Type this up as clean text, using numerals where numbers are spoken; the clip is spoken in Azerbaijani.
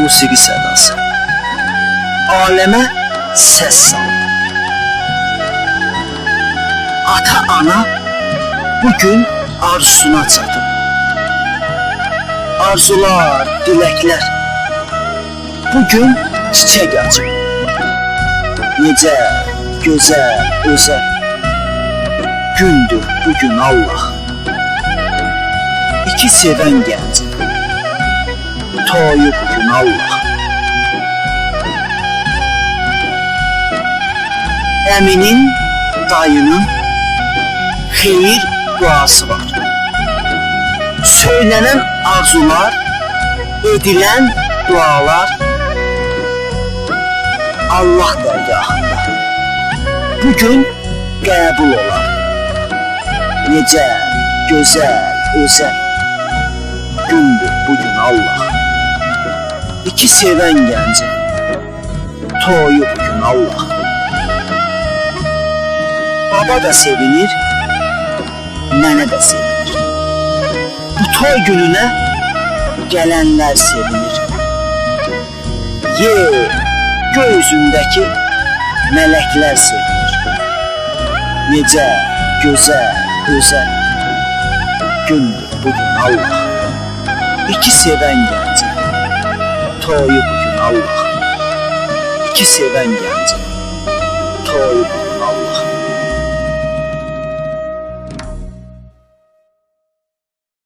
musiqi sədası aləmə səs saldı. Ata-ana bugün arzusuna çatıb. Arzular, diləklər bugün çiçək açıb. Necə gözəl, özəl gündür bugün Allah. İki sevən gəncin toyu bugün Allah. Əminin, dayının xeyir duası var. Söylənən arzular, edilən dualar Allah dərgahında bugün qəbul olar. Necə gözəl, özəl gündür bugün Allah. İki sevən gəncin toyu bugün Allah. Baba da sevinir, nənə də sevinir. Bu toy gününə gələnlər sevinir. Yer, göy üzündəki mələklər sevinir. Necə gözəl, özəl gündür bugün Allah. İki sevən gəncin toyu bugün Allah. İki sevən gəncin toyu bugün